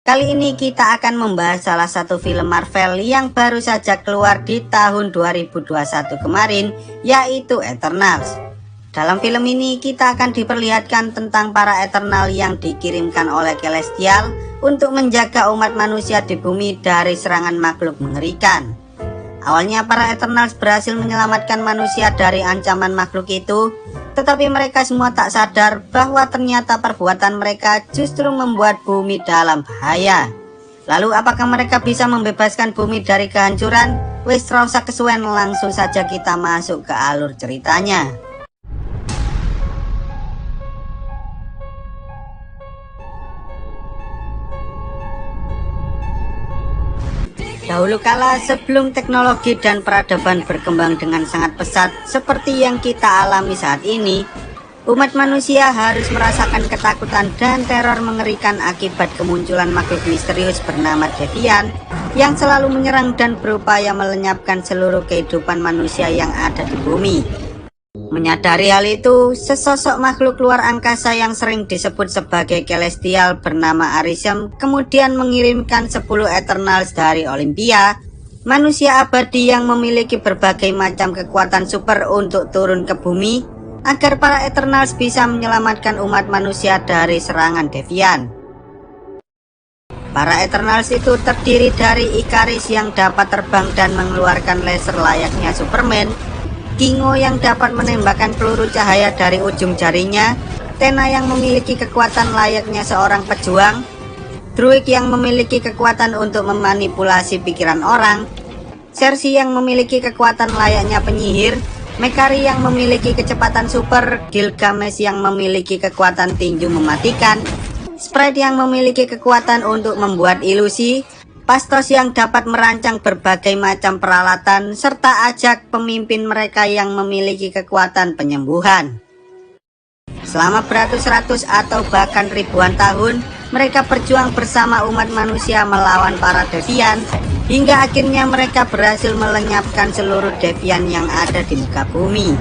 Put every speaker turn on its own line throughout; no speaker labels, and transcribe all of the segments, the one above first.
Kali ini kita akan membahas salah satu film Marvel yang baru saja keluar di tahun 2021 kemarin, yaitu Eternals. Dalam film ini kita akan diperlihatkan tentang para Eternal yang dikirimkan oleh Celestial untuk menjaga umat manusia di bumi dari serangan makhluk mengerikan. Awalnya para Eternals berhasil menyelamatkan manusia dari ancaman makhluk itu, tetapi mereka semua tak sadar bahwa ternyata perbuatan mereka justru membuat bumi dalam bahaya. Lalu apakah mereka bisa membebaskan bumi dari kehancuran? Wis ra usah kesuwen, langsung saja kita masuk ke alur ceritanya. Dahulu kala, sebelum teknologi dan peradaban berkembang dengan sangat pesat seperti yang kita alami saat ini, umat manusia harus merasakan ketakutan dan teror mengerikan akibat kemunculan makhluk misterius bernama Deviant yang selalu menyerang dan berupaya melenyapkan seluruh kehidupan manusia yang ada di bumi. Menyadari hal itu, sesosok makhluk luar angkasa yang sering disebut sebagai Celestial bernama Arishem kemudian mengirimkan 10 Eternals dari Olympia, manusia abadi yang memiliki berbagai macam kekuatan super untuk turun ke bumi, agar para Eternals bisa menyelamatkan umat manusia dari serangan Deviant. Para Eternals itu terdiri dari Ikaris yang dapat terbang dan mengeluarkan laser layaknya Superman, Kingo yang dapat menembakkan peluru cahaya dari ujung jarinya, Tena yang memiliki kekuatan layaknya seorang pejuang, Druig yang memiliki kekuatan untuk memanipulasi pikiran orang, Sersi yang memiliki kekuatan layaknya penyihir, Mekari yang memiliki kecepatan super, Gilgamesh yang memiliki kekuatan tinju mematikan, Sprite yang memiliki kekuatan untuk membuat ilusi, Pastos yang dapat merancang berbagai macam peralatan, serta Ajak pemimpin mereka yang memiliki kekuatan penyembuhan. Selama beratus-ratus atau bahkan ribuan tahun, mereka berjuang bersama umat manusia melawan para Deviant, hingga akhirnya mereka berhasil melenyapkan seluruh Deviant yang ada di muka bumi.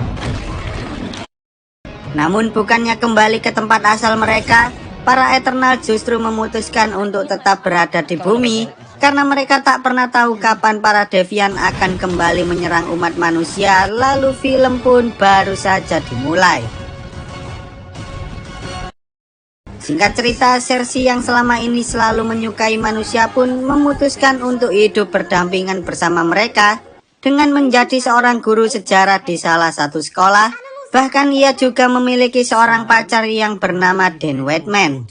Namun bukannya kembali ke tempat asal mereka, para Eternal justru memutuskan untuk tetap berada di bumi, karena mereka tak pernah tahu kapan para Deviant akan kembali menyerang umat manusia. Lalu film pun baru saja dimulai. Singkat cerita, Sersi yang selama ini selalu menyukai manusia pun memutuskan untuk hidup berdampingan bersama mereka dengan menjadi seorang guru sejarah di salah satu sekolah. Bahkan ia juga memiliki seorang pacar yang bernama Dan Whitman.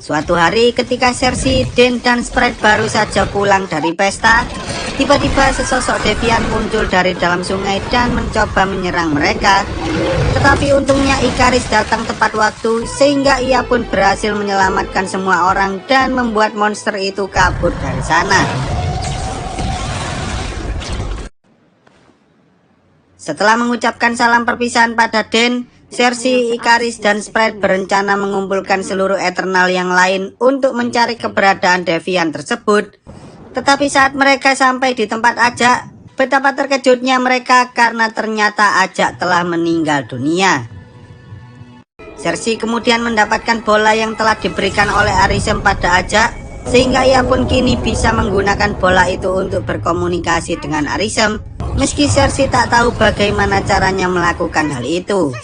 Suatu hari ketika Sersi, Dan dan Sprite baru saja pulang dari pesta, tiba-tiba sesosok Deviant muncul dari dalam sungai dan mencoba menyerang mereka. Tetapi untungnya Ikaris datang tepat waktu sehingga ia pun berhasil menyelamatkan semua orang dan membuat monster itu kabur dari sana. Setelah mengucapkan salam perpisahan pada Dan, Sersi, Ikaris, dan Sprite berencana mengumpulkan seluruh Eternal yang lain untuk mencari keberadaan Deviant tersebut. Tetapi saat mereka sampai di tempat Ajak, betapa terkejutnya mereka karena ternyata Ajak telah meninggal dunia. Sersi kemudian mendapatkan bola yang telah diberikan oleh Arishem pada Ajak, sehingga ia pun kini bisa menggunakan bola itu untuk berkomunikasi dengan Arishem, meski Sersi tak tahu bagaimana caranya melakukan hal itu.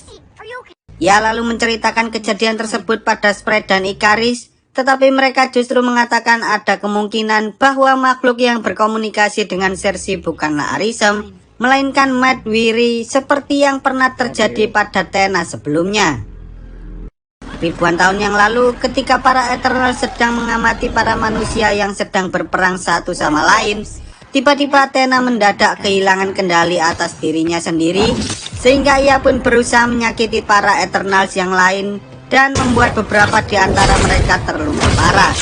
Ia lalu menceritakan kejadian tersebut pada Sprite dan Ikaris, tetapi mereka justru mengatakan ada kemungkinan bahwa makhluk yang berkomunikasi dengan Sersi bukanlah Arishem, melainkan Mad Wiri seperti yang pernah terjadi pada Tena sebelumnya. Ribuan tahun yang lalu, ketika para Eternal sedang mengamati para manusia yang sedang berperang satu sama lain, tiba-tiba Tena mendadak kehilangan kendali atas dirinya sendiri, sehingga ia pun berusaha menyakiti para Eternals yang lain dan membuat beberapa di antara mereka terluka parah.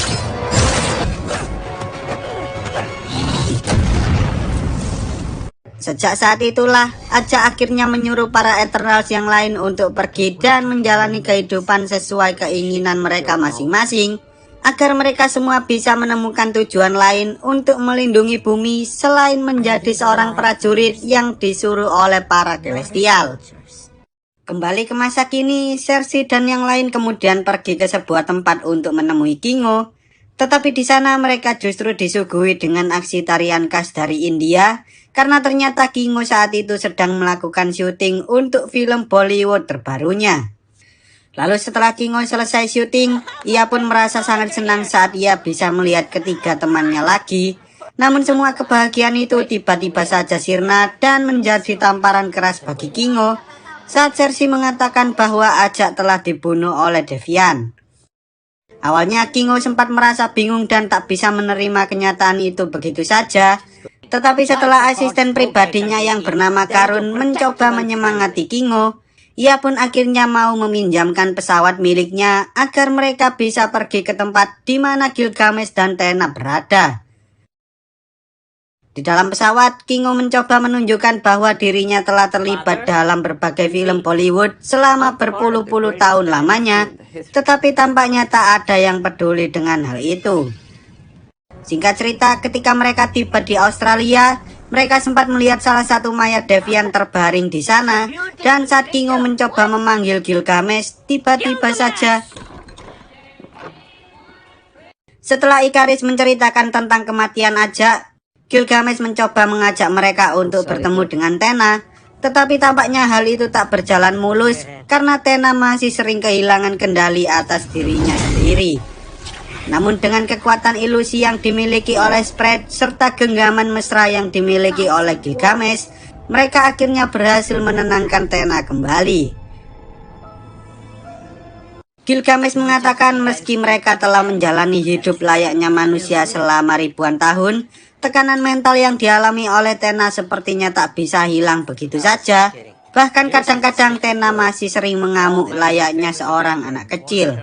Sejak saat itulah, Ajak akhirnya menyuruh para Eternals yang lain untuk pergi dan menjalani kehidupan sesuai keinginan mereka masing-masing, agar mereka semua bisa menemukan tujuan lain untuk melindungi bumi selain menjadi seorang prajurit yang disuruh oleh para Celestial. Kembali ke masa kini, Cersei dan yang lain kemudian pergi ke sebuah tempat untuk menemui Kingo. Tetapi di sana mereka justru disuguhi dengan aksi tarian khas dari India, karena ternyata Kingo saat itu sedang melakukan syuting untuk film Bollywood terbarunya. Lalu setelah Kingo selesai syuting, ia pun merasa sangat senang saat ia bisa melihat ketiga temannya lagi. Namun semua kebahagiaan itu tiba-tiba saja sirna dan menjadi tamparan keras bagi Kingo saat Cersei mengatakan bahwa Ajak telah dibunuh oleh Devian. Awalnya Kingo sempat merasa bingung dan tak bisa menerima kenyataan itu begitu saja. Tetapi setelah asisten pribadinya yang bernama Karun mencoba menyemangati Kingo, ia pun akhirnya mau meminjamkan pesawat miliknya agar mereka bisa pergi ke tempat di mana Gilgamesh dan Tena berada. Di dalam pesawat, Kingo mencoba menunjukkan bahwa dirinya telah terlibat dalam berbagai film Bollywood selama berpuluh-puluh tahun lamanya, tetapi tampaknya tak ada yang peduli dengan hal itu. Singkat cerita, ketika mereka tiba di Australia, mereka sempat melihat salah satu mayat Devian terbaring di sana, dan saat Kingo mencoba memanggil Gilgamesh, tiba-tiba saja setelah Ikaris menceritakan tentang kematian Ajak, Gilgamesh mencoba mengajak mereka untuk bertemu dengan Tena, tetapi tampaknya hal itu tak berjalan mulus karena Tena masih sering kehilangan kendali atas dirinya sendiri. Namun dengan kekuatan ilusi yang dimiliki oleh Spread serta genggaman mesra yang dimiliki oleh Gilgamesh, mereka akhirnya berhasil menenangkan Tena kembali. Gilgamesh mengatakan meski mereka telah menjalani hidup layaknya manusia selama ribuan tahun, tekanan mental yang dialami oleh Tena sepertinya tak bisa hilang begitu saja. Bahkan kadang-kadang Tena masih sering mengamuk layaknya seorang anak kecil.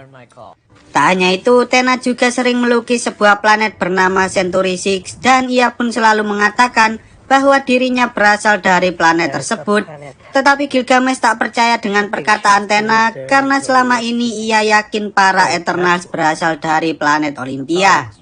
Tak hanya itu, Tena juga sering melukis sebuah planet bernama Century 6 dan ia pun selalu mengatakan bahwa dirinya berasal dari planet tersebut. Tetapi Gilgamesh tak percaya dengan perkataan Tena karena selama ini ia yakin para Eternals berasal dari planet Olympia.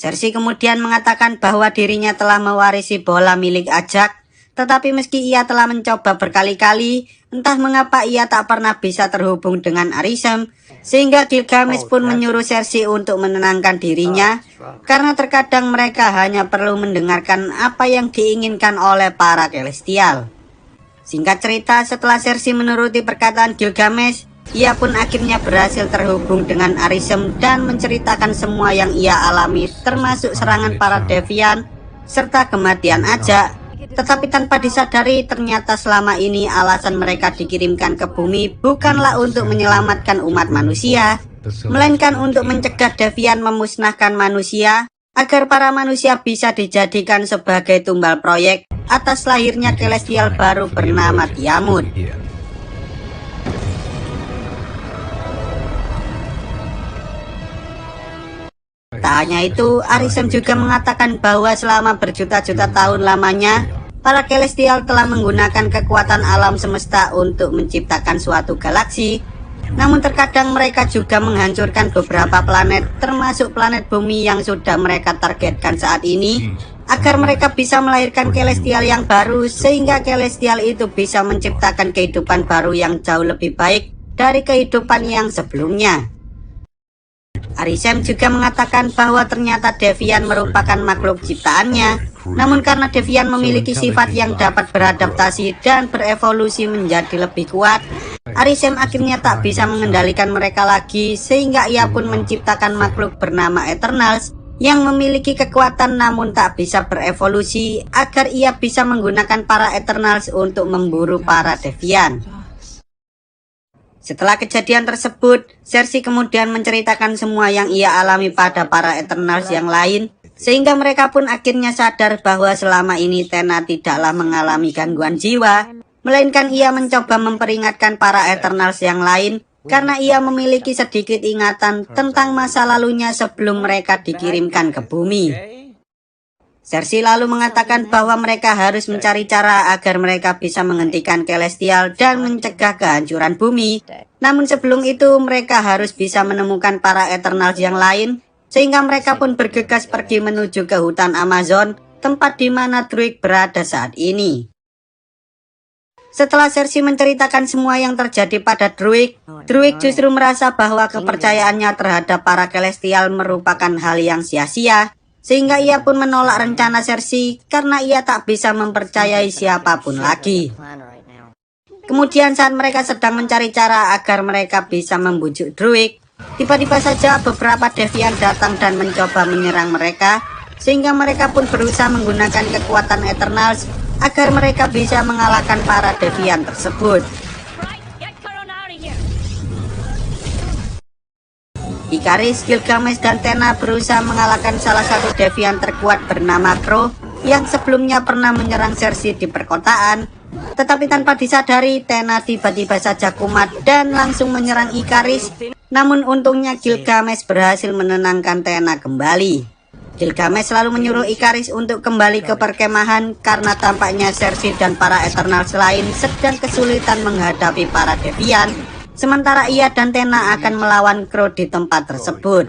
Cersei kemudian mengatakan bahwa dirinya telah mewarisi bola milik Ajak, tetapi meski ia telah mencoba berkali-kali, entah mengapa ia tak pernah bisa terhubung dengan Arishem, sehingga Gilgamesh pun menyuruh Cersei untuk menenangkan dirinya, karena terkadang mereka hanya perlu mendengarkan apa yang diinginkan oleh para Celestial. Singkat cerita, setelah Cersei menuruti perkataan Gilgamesh, ia pun akhirnya berhasil terhubung dengan Arishem dan menceritakan semua yang ia alami, termasuk serangan para Devian serta kematian Ajak. Tetapi tanpa disadari, ternyata selama ini alasan mereka dikirimkan ke bumi bukanlah untuk menyelamatkan umat manusia, melainkan untuk mencegah Devian memusnahkan manusia, agar para manusia bisa dijadikan sebagai tumbal proyek atas lahirnya Celestial baru bernama Tiamut. Tak hanya itu, Arishem juga mengatakan bahwa selama berjuta-juta tahun lamanya, para Celestial telah menggunakan kekuatan alam semesta untuk menciptakan suatu galaksi. Namun terkadang mereka juga menghancurkan beberapa planet, termasuk planet bumi yang sudah mereka targetkan saat ini, agar mereka bisa melahirkan Celestial yang baru, sehingga Celestial itu bisa menciptakan kehidupan baru yang jauh lebih baik dari kehidupan yang sebelumnya. Arishem juga mengatakan bahwa ternyata Devian merupakan makhluk ciptaannya, namun karena Devian memiliki sifat yang dapat beradaptasi dan berevolusi menjadi lebih kuat, Arishem akhirnya tak bisa mengendalikan mereka lagi, sehingga ia pun menciptakan makhluk bernama Eternals yang memiliki kekuatan namun tak bisa berevolusi, agar ia bisa menggunakan para Eternals untuk memburu para Devian. Setelah kejadian tersebut, Cersei kemudian menceritakan semua yang ia alami pada para Eternals yang lain, sehingga mereka pun akhirnya sadar bahwa selama ini Tena tidaklah mengalami gangguan jiwa, melainkan ia mencoba memperingatkan para Eternals yang lain karena ia memiliki sedikit ingatan tentang masa lalunya sebelum mereka dikirimkan ke bumi. Cersei lalu mengatakan bahwa mereka harus mencari cara agar mereka bisa menghentikan Celestial dan mencegah kehancuran bumi. Namun sebelum itu mereka harus bisa menemukan para Eternals yang lain, sehingga mereka pun bergegas pergi menuju ke hutan Amazon, tempat di mana Druig berada saat ini. Setelah Cersei menceritakan semua yang terjadi pada Druig justru merasa bahwa kepercayaannya terhadap para Celestial merupakan hal yang sia-sia, sehingga ia pun menolak rencana Cersei karena ia tak bisa mempercayai siapapun lagi. Kemudian saat mereka sedang mencari cara agar mereka bisa membujuk Druig, tiba-tiba saja beberapa Deviant datang dan mencoba menyerang mereka, sehingga mereka pun berusaha menggunakan kekuatan Eternals agar mereka bisa mengalahkan para Deviant tersebut. Ikaris, Gilgamesh, dan Tena berusaha mengalahkan salah satu Deviant terkuat bernama Crow yang sebelumnya pernah menyerang Cersei di perkotaan. Tetapi tanpa disadari, Tena tiba-tiba saja kumat dan langsung menyerang Ikaris. Namun untungnya Gilgamesh berhasil menenangkan Tena kembali. Gilgamesh selalu menyuruh Ikaris untuk kembali ke perkemahan karena tampaknya Cersei dan para Eternals lain sedang kesulitan menghadapi para Deviant, sementara ia dan Tena akan melawan Crow di tempat tersebut.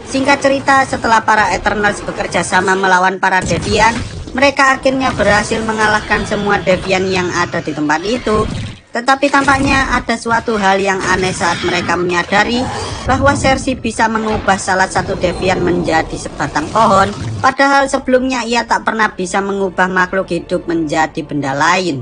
Singkat cerita, setelah para Eternals bekerja sama melawan para Deviant, mereka akhirnya berhasil mengalahkan semua Deviant yang ada di tempat itu. Tetapi tampaknya ada suatu hal yang aneh saat mereka menyadari bahwa Cersei bisa mengubah salah satu Deviant menjadi sebatang pohon, padahal sebelumnya ia tak pernah bisa mengubah makhluk hidup menjadi benda lain.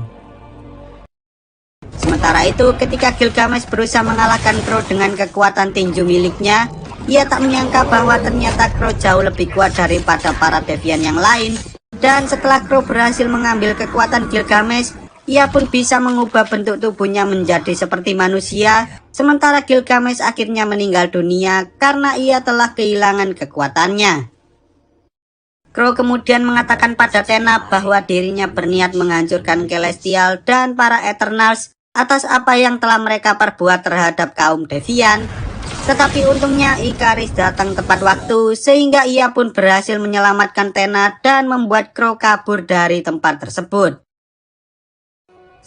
Sementara itu, ketika Gilgamesh berusaha mengalahkan Crow dengan kekuatan tinju miliknya, ia tak menyangka bahwa ternyata Crow jauh lebih kuat daripada para Deviant yang lain. Dan setelah Crow berhasil mengambil kekuatan Gilgamesh, ia pun bisa mengubah bentuk tubuhnya menjadi seperti manusia, sementara Gilgamesh akhirnya meninggal dunia karena ia telah kehilangan kekuatannya. Crow kemudian mengatakan pada Tena bahwa dirinya berniat menghancurkan Celestial dan para Eternals atas apa yang telah mereka perbuat terhadap kaum Deviant. Tetapi untungnya Ikaris datang tepat waktu sehingga ia pun berhasil menyelamatkan Tena dan membuat Crow kabur dari tempat tersebut.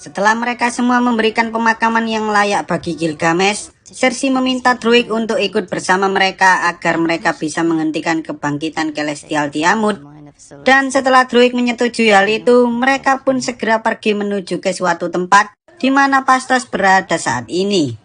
Setelah mereka semua memberikan pemakaman yang layak bagi Gilgamesh, Cersei meminta Druig untuk ikut bersama mereka agar mereka bisa menghentikan kebangkitan Celestial Tiamut. Dan setelah Druig menyetujui hal itu, mereka pun segera pergi menuju ke suatu tempat di mana Phastos berada saat ini.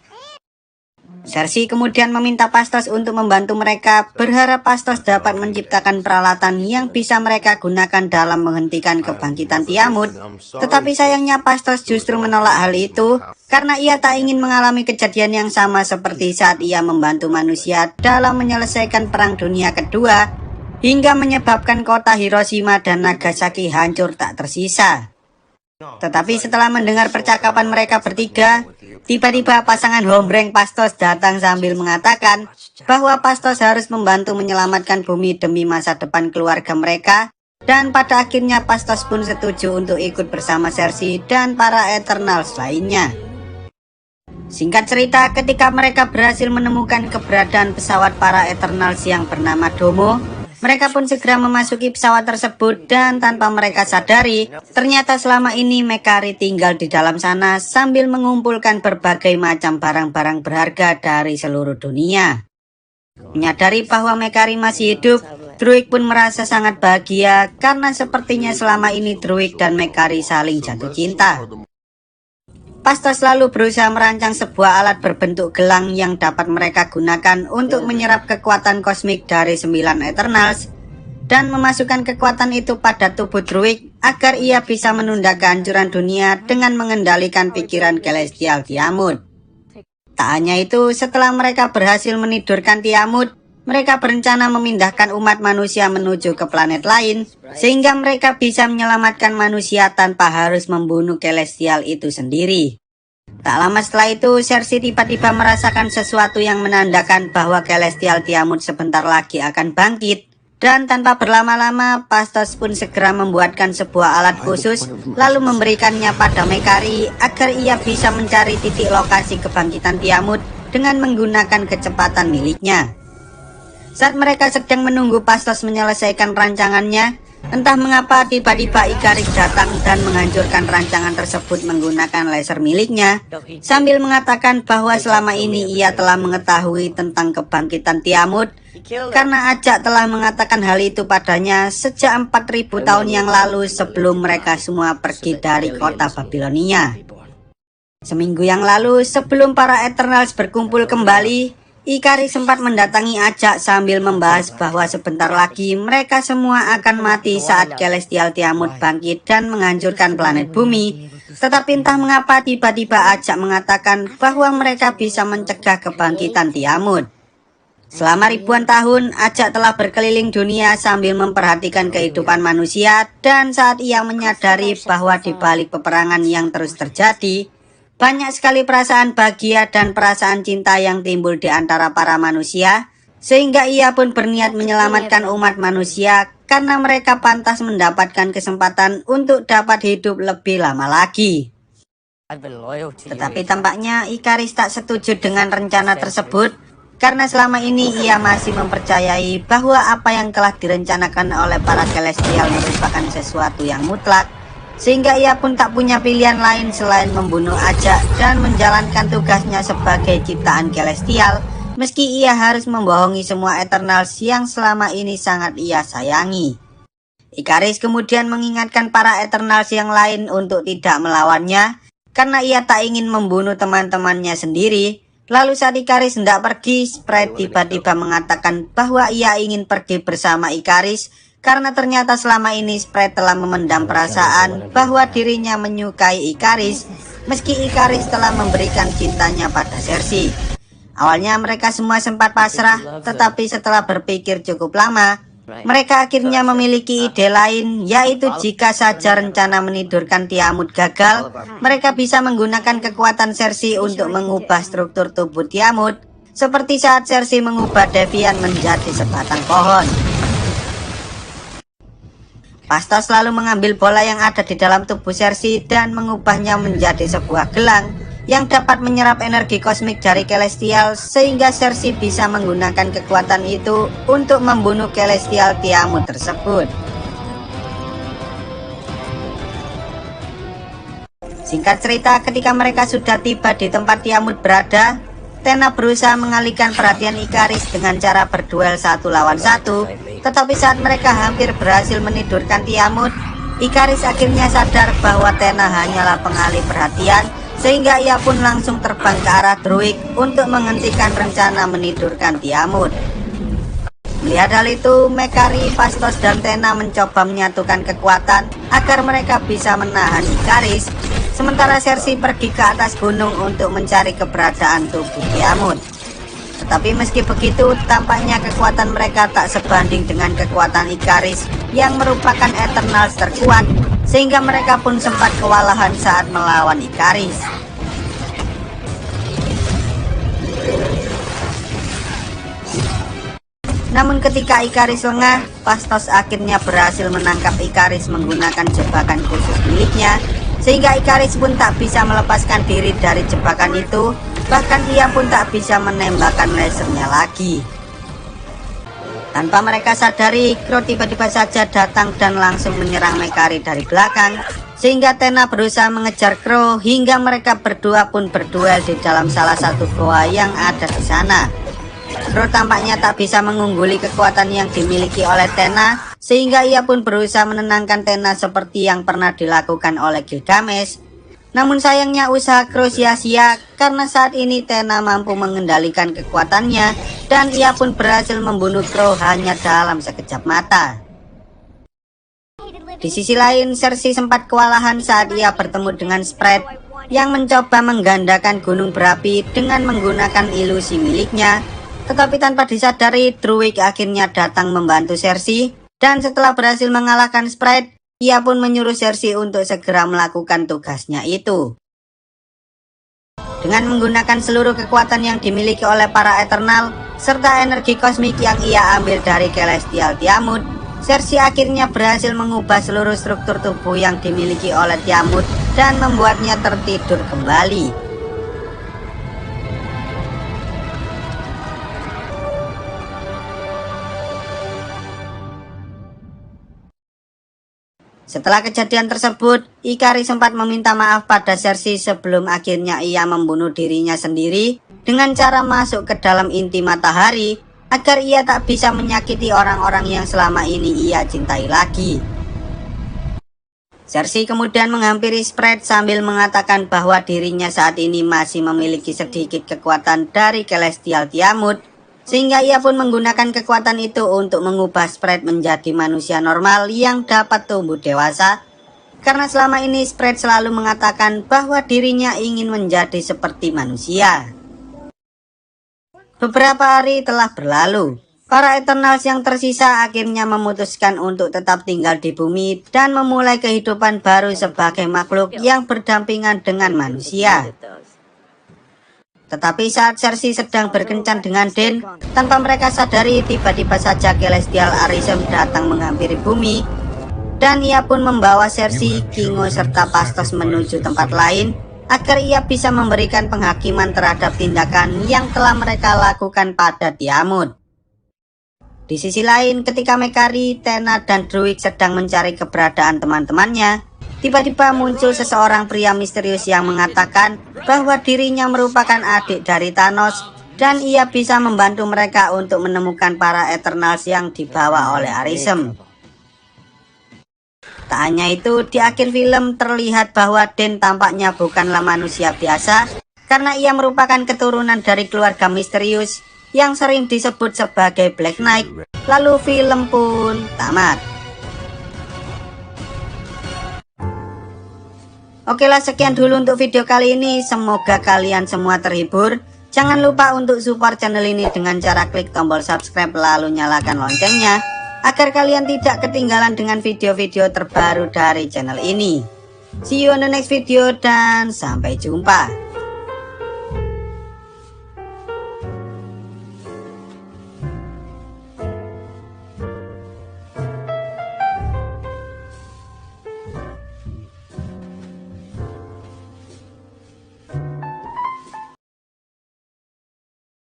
Cersei kemudian meminta Phastos untuk membantu mereka, berharap Phastos dapat menciptakan peralatan yang bisa mereka gunakan dalam menghentikan kebangkitan Tiamut. Tetapi sayangnya Phastos justru menolak hal itu, karena ia tak ingin mengalami kejadian yang sama seperti saat ia membantu manusia dalam menyelesaikan Perang Dunia Kedua, hingga menyebabkan kota Hiroshima dan Nagasaki hancur tak tersisa. Tetapi setelah mendengar percakapan mereka bertiga, tiba-tiba pasangan hombreng Phastos datang sambil mengatakan bahwa Phastos harus membantu menyelamatkan bumi demi masa depan keluarga mereka, dan pada akhirnya Phastos pun setuju untuk ikut bersama Cersei dan para Eternals lainnya. Singkat cerita, ketika mereka berhasil menemukan keberadaan pesawat para Eternals yang bernama Domo, mereka pun segera memasuki pesawat tersebut dan tanpa mereka sadari, ternyata selama ini Mekari tinggal di dalam sana sambil mengumpulkan berbagai macam barang-barang berharga dari seluruh dunia. Menyadari bahwa Mekari masih hidup, Druig pun merasa sangat bahagia karena sepertinya selama ini Druig dan Mekari saling jatuh cinta. Phastos selalu berusaha merancang sebuah alat berbentuk gelang yang dapat mereka gunakan untuk menyerap kekuatan kosmik dari 9 Eternals dan memasukkan kekuatan itu pada tubuh Druig agar ia bisa menunda kehancuran dunia dengan mengendalikan pikiran Celestial Tiamut. Tak hanya itu, setelah mereka berhasil menidurkan Tiamut, mereka berencana memindahkan umat manusia menuju ke planet lain, sehingga mereka bisa menyelamatkan manusia tanpa harus membunuh Celestial itu sendiri. Tak lama setelah itu, Cersei tiba-tiba merasakan sesuatu yang menandakan bahwa Celestial Tiamut sebentar lagi akan bangkit. Dan tanpa berlama-lama, Phastos pun segera membuatkan sebuah alat khusus, lalu memberikannya pada Mekari agar ia bisa mencari titik lokasi kebangkitan Tiamut dengan menggunakan kecepatan miliknya. Saat mereka sedang menunggu Phastos menyelesaikan rancangannya, Entah mengapa tiba-tiba Ikaris datang dan menghancurkan rancangan tersebut menggunakan laser miliknya, sambil mengatakan bahwa selama ini ia telah mengetahui tentang kebangkitan Tiamut, karena Ajak telah mengatakan hal itu padanya sejak 4000 tahun yang lalu sebelum mereka semua pergi dari kota Babilonia. Seminggu yang lalu, sebelum para Eternals berkumpul kembali, Ikaris sempat mendatangi Ajak sambil membahas bahwa sebentar lagi mereka semua akan mati saat Celestial Tiamut bangkit dan menghancurkan planet bumi. Tetapi entah mengapa tiba-tiba Ajak mengatakan bahwa mereka bisa mencegah kebangkitan Tiamut. Selama ribuan tahun, Ajak telah berkeliling dunia sambil memperhatikan kehidupan manusia, dan saat ia menyadari bahwa di balik peperangan yang terus terjadi, banyak sekali perasaan bahagia dan perasaan cinta yang timbul di antara para manusia, sehingga ia pun berniat menyelamatkan umat manusia karena mereka pantas mendapatkan kesempatan untuk dapat hidup lebih lama lagi. Tetapi tampaknya Ikaris tak setuju dengan rencana tersebut, karena selama ini ia masih mempercayai bahwa apa yang telah direncanakan oleh para Celestial merupakan sesuatu yang mutlak, sehingga ia pun tak punya pilihan lain selain membunuh Ajak dan menjalankan tugasnya sebagai ciptaan Celestial, meski ia harus membohongi semua Eternals yang selama ini sangat ia sayangi. Ikaris kemudian mengingatkan para Eternals yang lain untuk tidak melawannya, karena ia tak ingin membunuh teman-temannya sendiri. Lalu saat Ikaris hendak pergi, Sprite tiba-tiba mengatakan bahwa ia ingin pergi bersama Ikaris, karena ternyata selama ini Sprite telah memendam perasaan bahwa dirinya menyukai Ikaris, meski Ikaris telah memberikan cintanya pada Sersi. Awalnya mereka semua sempat pasrah, tetapi setelah berpikir cukup lama, mereka akhirnya memiliki ide lain, yaitu jika saja rencana menidurkan Tiamut gagal, mereka bisa menggunakan kekuatan Sersi untuk mengubah struktur tubuh Tiamut, seperti saat Sersi mengubah Deviant menjadi sebatang pohon. Phastos lalu mengambil bola yang ada di dalam tubuh Sersi dan mengubahnya menjadi sebuah gelang yang dapat menyerap energi kosmik dari Celestial, sehingga Sersi bisa menggunakan kekuatan itu untuk membunuh Celestial Tiamut tersebut. Singkat cerita, ketika mereka sudah tiba di tempat Tiamut berada, Tena berusaha mengalihkan perhatian Ikaris dengan cara berduel 1 lawan 1, tetapi saat mereka hampir berhasil menidurkan Tiamut, Ikaris akhirnya sadar bahwa Tena hanyalah pengalih perhatian, sehingga ia pun langsung terbang ke arah Druig untuk menghentikan rencana menidurkan Tiamut. Melihat hal itu, Mekari, Phastos, dan Tena mencoba menyatukan kekuatan agar mereka bisa menahan Ikaris, sementara Sersi pergi ke atas gunung untuk mencari keberadaan tubuh Tiamut. Tetapi meski begitu, tampaknya kekuatan mereka tak sebanding dengan kekuatan Ikaris yang merupakan Eternals terkuat, sehingga mereka pun sempat kewalahan saat melawan Ikaris. Namun ketika Ikaris lengah, Phastos akhirnya berhasil menangkap Ikaris menggunakan jebakan khusus miliknya, sehingga Ikaris pun tak bisa melepaskan diri dari jebakan itu, bahkan ia pun tak bisa menembakkan lasernya lagi. Tanpa mereka sadari, Crow tiba-tiba saja datang dan langsung menyerang Mekari dari belakang, sehingga Tena berusaha mengejar Crow hingga mereka berdua pun berduel di dalam salah satu goa yang ada di sana. Crow tampaknya tak bisa mengungguli kekuatan yang dimiliki oleh Tena, sehingga ia pun berusaha menenangkan Tena seperti yang pernah dilakukan oleh Gilgamesh. Namun sayangnya usaha Crow sia-sia, karena saat ini Tena mampu mengendalikan kekuatannya dan ia pun berhasil membunuh Crow hanya dalam sekejap mata. Di sisi lain, Sersi sempat kewalahan saat ia bertemu dengan Sprite yang mencoba menggandakan gunung berapi dengan menggunakan ilusi miliknya. Tetapi tanpa disadari, Druig akhirnya datang membantu Sersi, dan setelah berhasil mengalahkan Sprite, ia pun menyuruh Sersi untuk segera melakukan tugasnya itu. Dengan menggunakan seluruh kekuatan yang dimiliki oleh para Eternal, serta energi kosmik yang ia ambil dari Celestial Tiamut, Sersi akhirnya berhasil mengubah seluruh struktur tubuh yang dimiliki oleh Tiamut dan membuatnya tertidur kembali. Setelah kejadian tersebut, Ikaris sempat meminta maaf pada Cersei sebelum akhirnya ia membunuh dirinya sendiri dengan cara masuk ke dalam inti matahari agar ia tak bisa menyakiti orang-orang yang selama ini ia cintai lagi. Cersei kemudian menghampiri Spread sambil mengatakan bahwa dirinya saat ini masih memiliki sedikit kekuatan dari Celestial Tiamut, sehingga ia pun menggunakan kekuatan itu untuk mengubah Spread menjadi manusia normal yang dapat tumbuh dewasa. Karena selama ini Spread selalu mengatakan bahwa dirinya ingin menjadi seperti manusia. Beberapa hari telah berlalu. Para Eternals yang tersisa akhirnya memutuskan untuk tetap tinggal di bumi dan memulai kehidupan baru sebagai makhluk yang berdampingan dengan manusia. Tetapi saat Cersei sedang berkencan dengan Dany, tanpa mereka sadari tiba-tiba saja Celestial Arishem datang menghampiri bumi, dan ia pun membawa Cersei, Kingo serta Phastos menuju tempat lain agar ia bisa memberikan penghakiman terhadap tindakan yang telah mereka lakukan pada Tiamut. Di sisi lain, ketika Mekari, Tena, dan Druig sedang mencari keberadaan teman-temannya, tiba-tiba muncul seseorang pria misterius yang mengatakan bahwa dirinya merupakan adik dari Thanos dan ia bisa membantu mereka untuk menemukan para Eternals yang dibawa oleh Arishem. Tak hanya itu, di akhir film terlihat bahwa Dany tampaknya bukanlah manusia biasa karena ia merupakan keturunan dari keluarga misterius yang sering disebut sebagai Black Knight. Lalu film pun tamat. Oke lah, sekian dulu untuk video kali ini. Semoga kalian semua terhibur. Jangan lupa untuk support channel ini dengan cara klik tombol subscribe lalu nyalakan loncengnya agar kalian tidak ketinggalan dengan video-video terbaru dari channel ini. See you on the next video dan sampai jumpa.